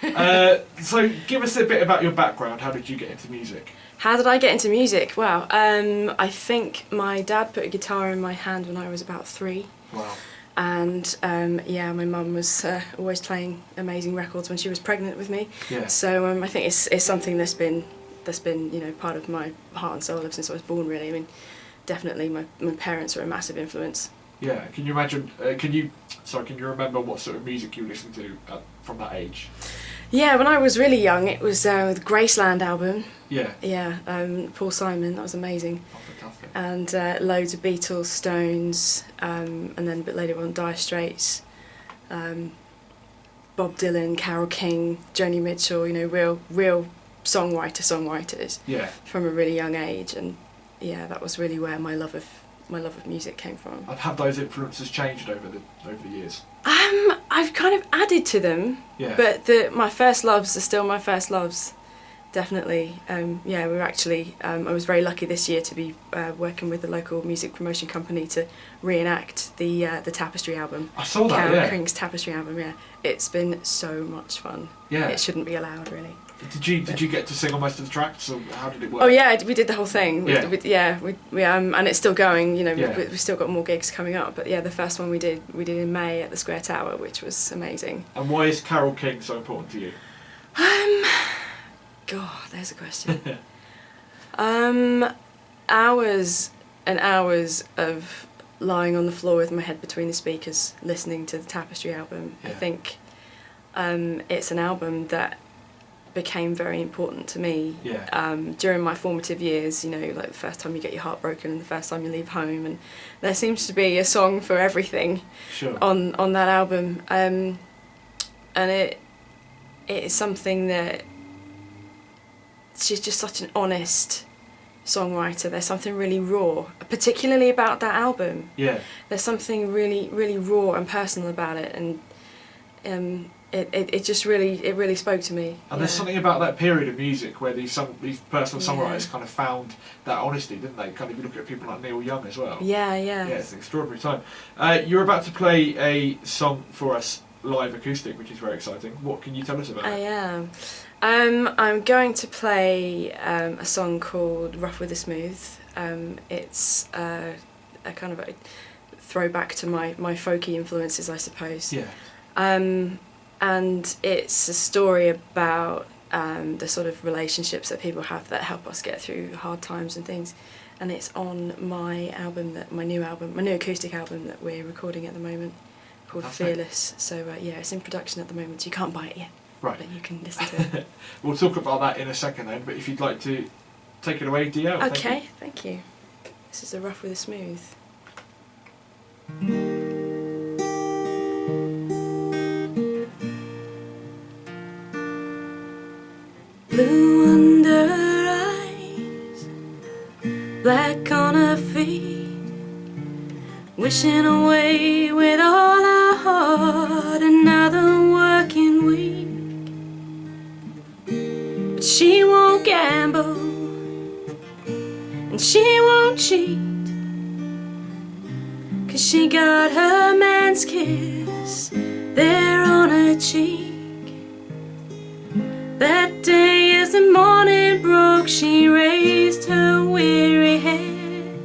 So give us a bit about your background. How did you get into music? How did I get into music? Well, I think my dad put a guitar in my hand when I was about 3. Wow. And yeah, my mum was always playing amazing records when she was pregnant with me. Yeah. So I think it's something that's been part of my heart and soul ever since I was born. Really, I mean, definitely my parents were a massive influence. Yeah. Can you imagine? Can you remember what sort of music you listened to from that age? Yeah, when I was really young, it was the Graceland album. Yeah. Yeah, Paul Simon, that was amazing. Oh, fantastic. And loads of Beatles, Stones, and then a bit later on Dire Straits, Bob Dylan, Carole King, Joni Mitchell. You know, real songwriters. Yeah. From a really young age, and yeah, that was really where my love of music came from. And have those influences changed over the years? I've kind of added to them. Yeah. But my first loves are still my first loves. Definitely. Yeah, we were actually, I was very lucky this year to be working with a local music promotion company to reenact the Tapestry album. I saw that, Carole King's Tapestry album, yeah. It's been so much fun. Yeah. It shouldn't be allowed, really. Did you get to sing on most of the tracks, or how did it work? Oh yeah, we did the whole thing. Yeah. We and it's still going. You know, Yeah. we've still got more gigs coming up. But yeah, the first one we did in May at the Square Tower, which was amazing. And why is Carole King so important to you? God, there's a question. Hours and hours of lying on the floor with my head between the speakers, listening to the Tapestry album. Yeah. I think it's an album that became very important to me. Yeah. During my formative years, you know, like the first time you get your heart broken and the first time you leave home, and there seems to be a song for everything. Sure. On that album, and it is something that she's just such an honest songwriter. There's something really raw, particularly about that album. Yeah. There's something really, really raw and personal about it, and it just really spoke to me. And there's something about that period of music where these personal songwriters kind of found that honesty, didn't they? Kind of, you look at people like Neil Young as well. Yeah. Yeah, it's an extraordinary time. You're about to play a song for us live acoustic, which is very exciting. What can you tell us about it? I am. I'm going to play a song called Rough with the Smooth. It's a kind of a throwback to my folky influences, I suppose. Yeah. And it's a story about the sort of relationships that people have that help us get through hard times and things. And it's on my new acoustic album that we're recording at the moment, called Fearless. So yeah, it's in production at the moment. So you can't buy it yet. Right. But you can listen to it. We'll talk about that in a second then, but if you'd like to take it away, DiElle. Okay, thank you. This is a Rough with a Smooth. Blue under her eyes, black on her feet, wishing away with all her heart another working week. But she won't gamble, and she won't cheat, 'cause she got her man's kiss there on her cheek. That day as the morning broke, she raised her weary head.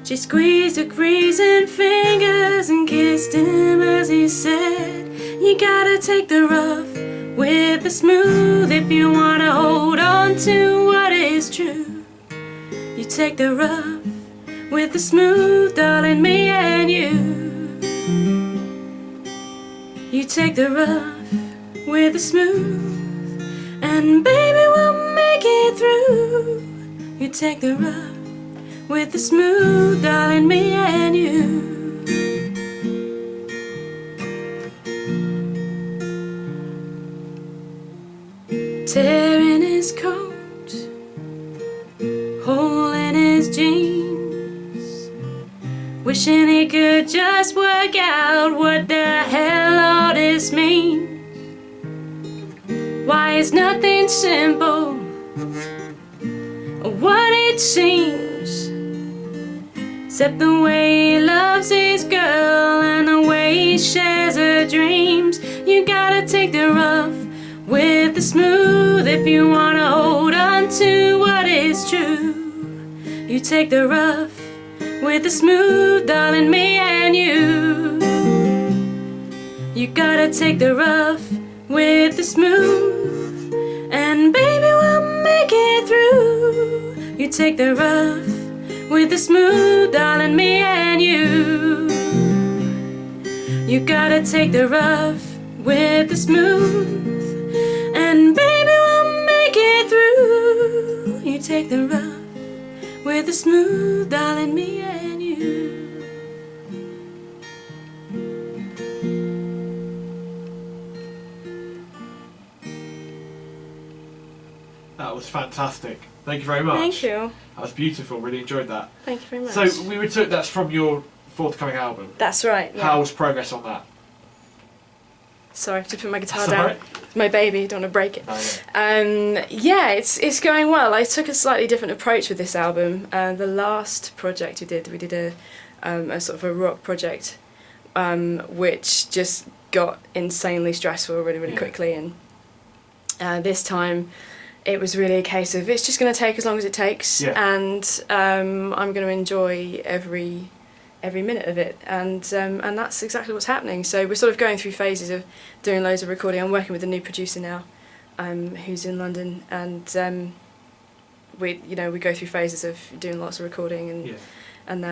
She squeezed her greasing fingers and kissed him as he said, you gotta take the rough with the smooth if you wanna hold on to what is true. You take the rough with the smooth, darling, me and you. You take the rough with the smooth, and baby we'll make it through. You take the rough with the smooth, darling, me and you. Tearing his coat, hole in his jeans, wishing he could just work out what the hell all this means. Why is nothing simple, or what it seems, except the way he loves his girl and the way he shares her dreams. You you gotta take the rough with the smooth. If you wanna hold on to what is true, you take the rough with the smooth, darling, me and you. You gotta take the rough with the smooth, and baby, we'll make it through. You take the rough with the smooth, darling, me and you. You gotta take the rough with the smooth, and baby, we'll make it through. You take the rough with the smooth, darling, me and you. That was fantastic. Thank you very much. Thank you. That was beautiful. Really enjoyed that. Thank you very much. So we were took that's from your forthcoming album. That's right. Yeah. How's progress on that? Sorry, to put my guitar That's down. alright. It's my baby, don't want to break it. Oh, yeah. Yeah, it's going well. I took a slightly different approach with this album. The last project we did a sort of a rock project, which just got insanely stressful really quickly. And this time, it was really a case of it's just going to take as long as it takes, and I'm going to enjoy every minute of it, and that's exactly what's happening. So we're sort of going through phases of doing loads of recording. I'm working with a new producer now, who's in London, and we go through phases of doing lots of recording and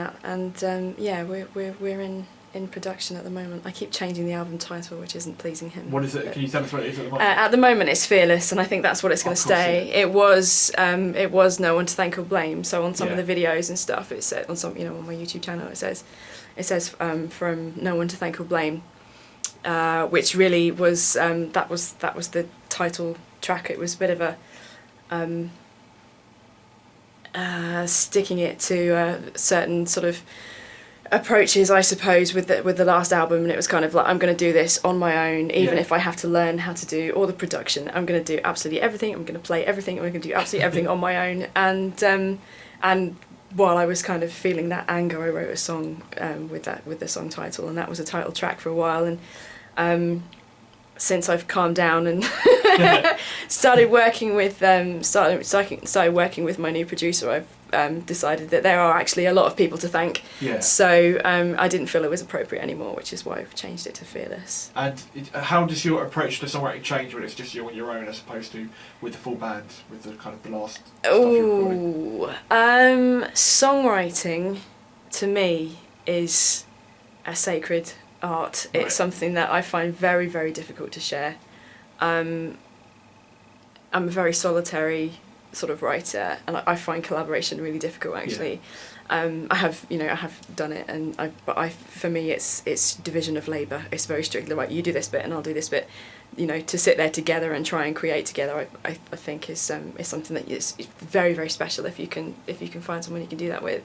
yeah, we're in production at the moment. I keep changing the album title, which isn't pleasing him. What is it? Can you tell us what it is at the moment? At the moment, it's Fearless, and I think that's what it's going to stay. It was No One to Thank or Blame. So on some of the videos and stuff, it said on some on my YouTube channel, it says from No One to Thank or Blame, which really was that was the title track. It was a bit of a sticking it to certain sort of approaches, I suppose, with the last album, and it was kind of like, I'm going to do this on my own, even if I have to learn how to do all the production. I'm going to do absolutely everything. I'm going to play everything. I'm going to do absolutely everything on my own. And while I was kind of feeling that anger, I wrote a song with the song title, and that was a title track for a while. And since I've calmed down and started working with my new producer, I've decided that there are actually a lot of people to thank. Yeah. So I didn't feel it was appropriate anymore, which is why I've changed it to Fearless. And how does your approach to songwriting change when it's just you on your own, as opposed to with the full band, with the kind of the last stuff you're recording? Songwriting, to me, is a sacred art. Right. It's something that I find very, very difficult to share. I'm a very solitary sort of writer, and I find collaboration really difficult, actually. I have done it, and for me it's division of labour. It's very strictly right. You do this bit and I'll do this bit. To sit there together and try and create together, I think is something that is very, very special if you can find someone you can do that with.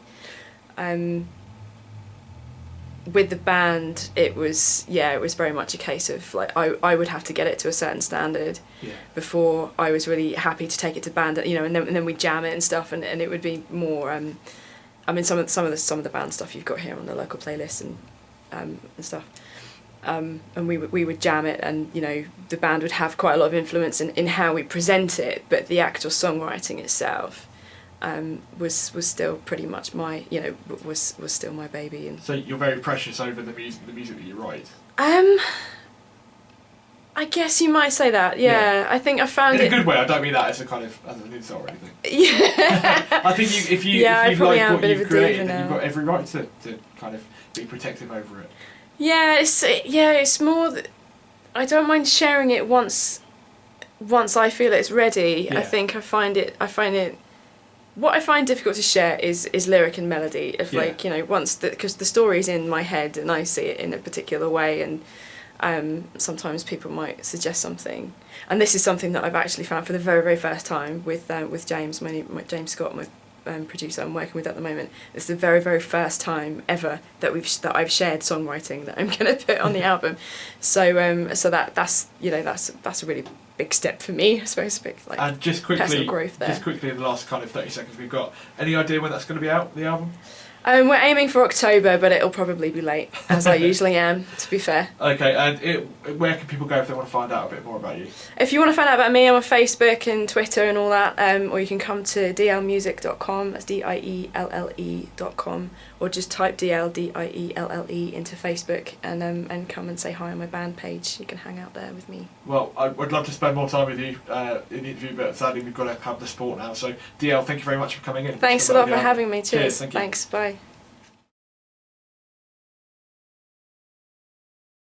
With the band, it was very much a case of like I would have to get it to a certain standard before I was really happy to take it to band, and then we'd jam it and stuff, and it would be more. I mean, some of the band stuff you've got here on the local playlist and stuff, and we would jam it, and the band would have quite a lot of influence in how we present it, but the actual songwriting itself was still pretty much my was still my baby. And so you're very precious over the music that you write. I guess you might say that. Yeah. I think I found in a good way. I don't mean that as an insult or anything. Yeah. I think if you like what you've created, then you've got every right to kind of be protective over it. Yeah, it's more that I don't mind sharing it once I feel it's ready. Yeah. I think I find it. What I find difficult to share is lyric and melody. If because the story's in my head and I see it in a particular way, and sometimes people might suggest something, and this is something that I've actually found for the very, very first time with James, James Scott, my producer I'm working with at the moment. It's the very, very first time ever that I've shared songwriting that I'm going to put on the album. So that's a really big step for me, I suppose. And just quickly, personal growth there. Just quickly in the last kind of 30 seconds we've got, any idea when that's going to be out, the album? We're aiming for October, but it'll probably be late, as I usually am, to be fair. Okay, and where can people go if they want to find out a bit more about you? If you want to find out about me, I'm on Facebook and Twitter and all that, or you can come to diellemusicuk.com, that's dielle.com, or just type DiElle, DiElle, into Facebook and come and say hi on my band page. You can hang out there with me. Well, I would love to spend more time with you in the interview, but sadly we've got to have the sport now. So, DiElle, thank you very much for coming in. Thanks a lot for having me. Cheers. Thank you. Thanks. Bye.